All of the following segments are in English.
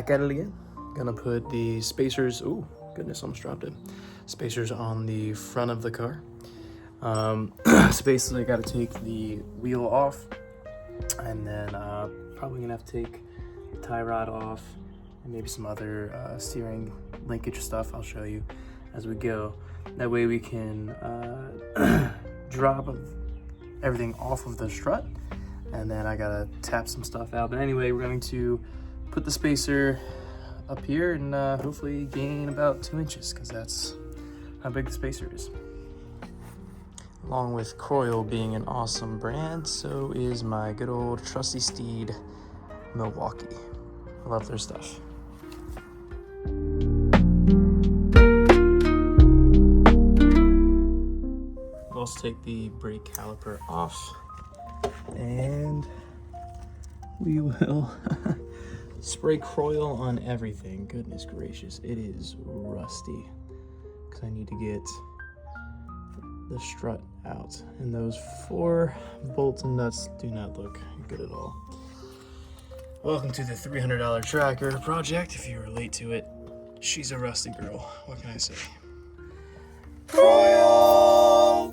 back at it again. Gonna put the spacers, oh goodness, almost dropped it. Spacers on the front of the car. So basically I gotta take the wheel off, and then probably gonna have to take the tie rod off and maybe some other steering linkage stuff I'll show you as we go. That way we can drop everything off of the strut, and then I gotta tap some stuff out. But anyway, we're going to put the spacer up here and hopefully gain about 2 inches, because that's how big the spacer is. Along with Kroil being an awesome brand, so is my good old trusty steed, Milwaukee. I love their stuff. We'll also take the brake caliper off, and we will spray Kroil on everything. Goodness gracious, it is rusty, because I need to get the strut out, and those 4 bolts and nuts do not look good at all. Welcome to the $300 tracker project. If you were late to it, she's a rusty girl. What can I say? Kroil.com.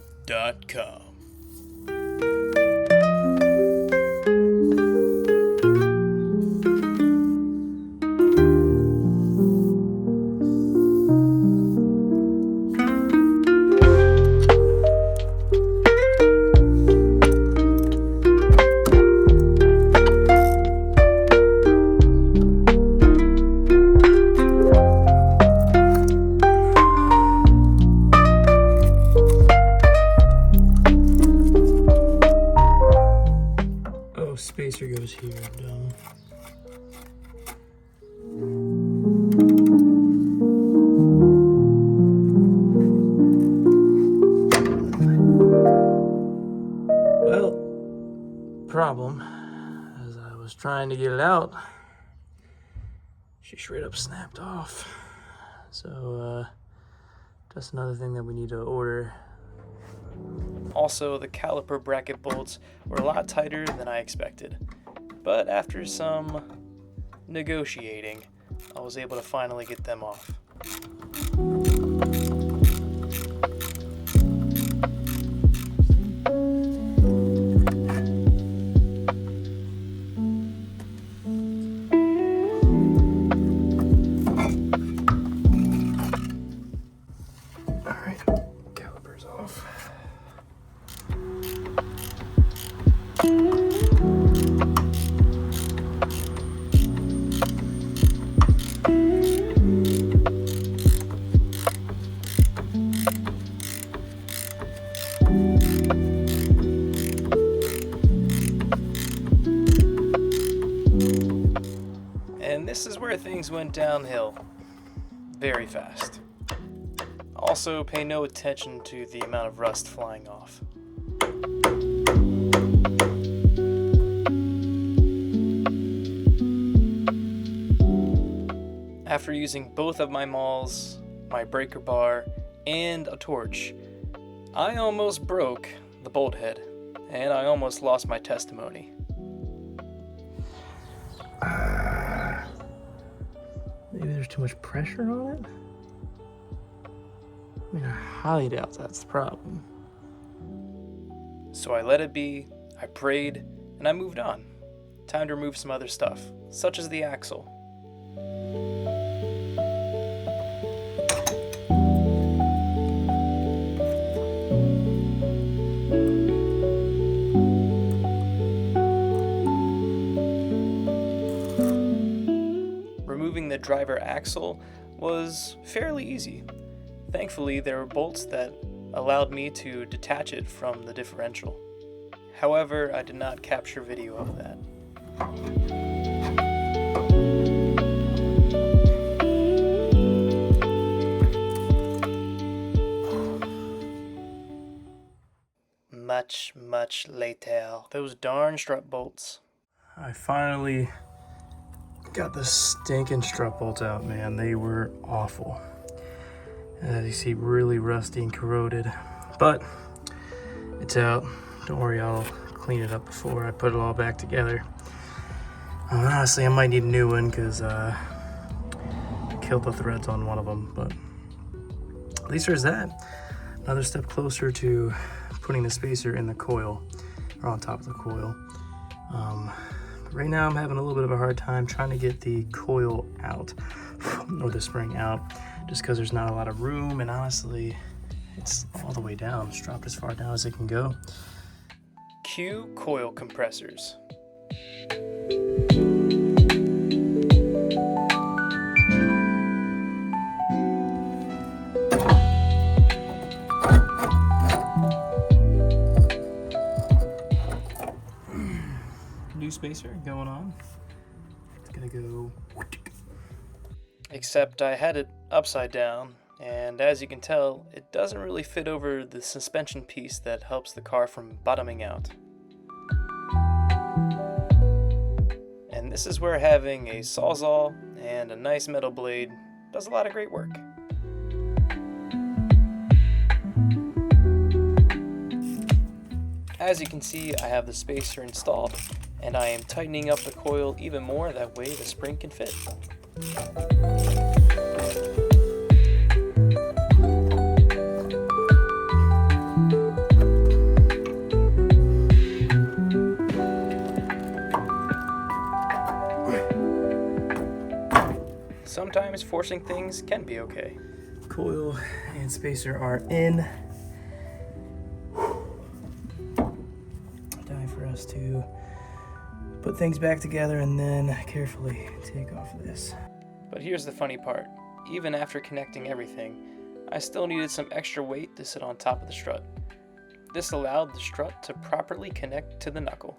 Spacer goes here, dumb. Well, problem, as I was trying to get it out, she straight up snapped off. So, just another thing that we need to order. Also, the caliper bracket bolts were a lot tighter than I expected, but after some negotiating, I was able to finally get them off. All right, calipers off. And this is where things went downhill very fast. Also, pay no attention to the amount of rust flying off. After using both of my mauls, my breaker bar, and a torch, I almost broke the bolt head, and I almost lost my testimony. Maybe there's too much pressure on it? I mean, I highly doubt that's the problem. So I let it be, I prayed, and I moved on. Time to remove some other stuff, such as the axle. Removing the driver axle was fairly easy. Thankfully, there were bolts that allowed me to detach it from the differential. However, I did not capture video of that. Much later. Those darn strut bolts. I finally got the stinking strut bolts out, man. They were awful. As you see, really rusty and corroded. But it's out. Don't worry, I'll clean it up before I put it all back together. Honestly, I might need a new one because killed the threads on one of them, but at least there's that. Another step closer to putting the spacer in the coil, or on top of the coil. But right now I'm having a little bit of a hard time trying to get the coil out, or the spring out, just because there's not a lot of room, and honestly, it's all the way down. It's dropped as far down as it can go. Cue coil compressors. New spacer going on. It's gonna go. Except I had it upside down, and as you can tell, it doesn't really fit over the suspension piece that helps the car from bottoming out. And this is where having a sawzall and a nice metal blade does a lot of great work. As you can see, I have the spacer installed, and I am tightening up the coil even more, that way the spring can fit. Sometimes forcing things can be okay. Coil and spacer are in. Time for us to put things back together and then carefully take off this. But here's the funny part. Even after connecting everything, I still needed some extra weight to sit on top of the strut. This allowed the strut to properly connect to the knuckle.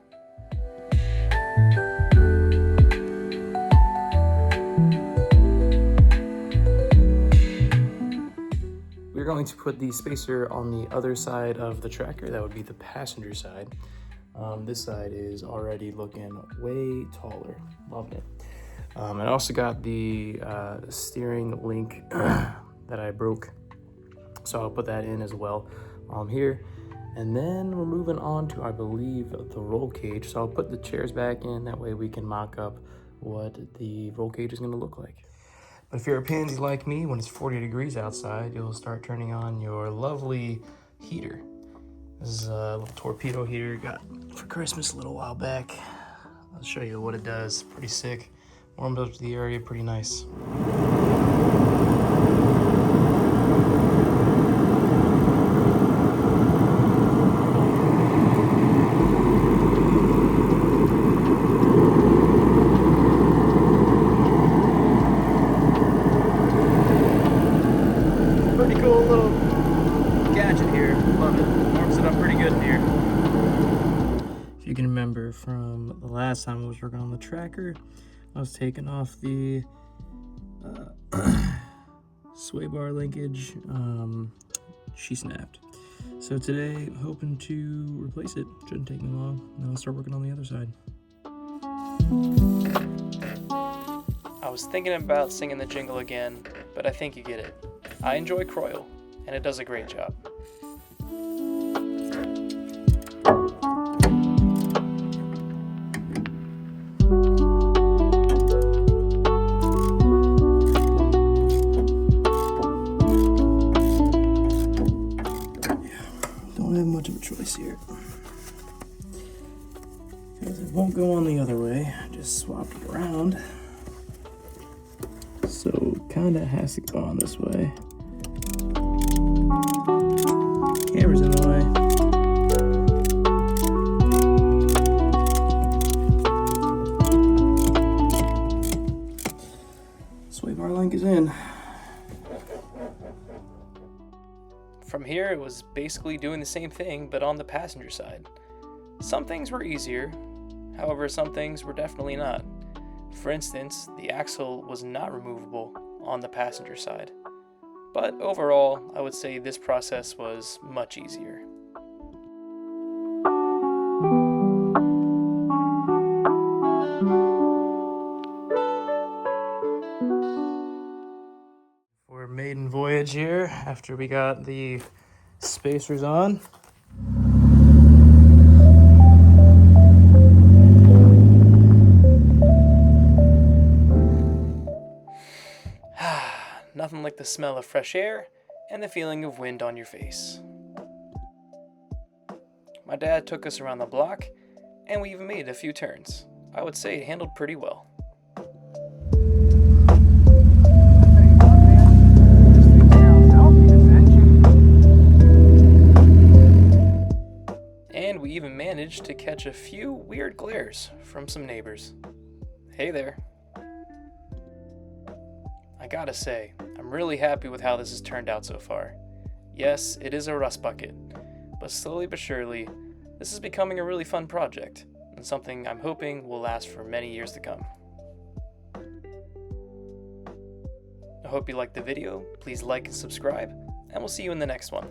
We're going to put the spacer on the other side of the tracker. That would be the passenger side. This side is already looking way taller. Loving it. I also got the steering link that I broke, so I'll put that in as well here. And then we're moving on to, I believe, the roll cage. So I'll put the chairs back in. That way we can mock up what the roll cage is going to look like. But if you're a pansy like me, when it's 40 degrees outside, you'll start turning on your lovely heater. This is a little torpedo heater got for Christmas a little while back. I'll show you what it does. Pretty sick. Warms up the area pretty nice. Pretty cool little gadget here. Love it. Warms it up pretty good in here. If you can remember from the last time I was working on the tracker, I was taking off the sway bar linkage. She snapped. So today, hoping to replace it. Shouldn't take me long. Now I'll start working on the other side. I was thinking about singing the jingle again, but I think you get it. I enjoy Kroil, and it does a great job. Don't have much of a choice here, because it won't go on the other way. I just swapped it around, so kind of has to go on this way. Camera's in the way. Sway bar link is in. From here, it was basically doing the same thing, but on the passenger side. Some things were easier, however, some things were definitely not. For instance, the axle was not removable on the passenger side. But overall, I would say this process was much easier. For maiden voyage here, after we got the spacers on. Nothing like the smell of fresh air and the feeling of wind on your face. My dad took us around the block, and we even made a few turns. I would say it handled pretty well. And we even managed to catch a few weird glares from some neighbors. Hey there. I gotta say, I'm really happy with how this has turned out so far. Yes, it is a rust bucket, but slowly but surely, this is becoming a really fun project, and something I'm hoping will last for many years to come. I hope you liked the video, please like and subscribe, and we'll see you in the next one.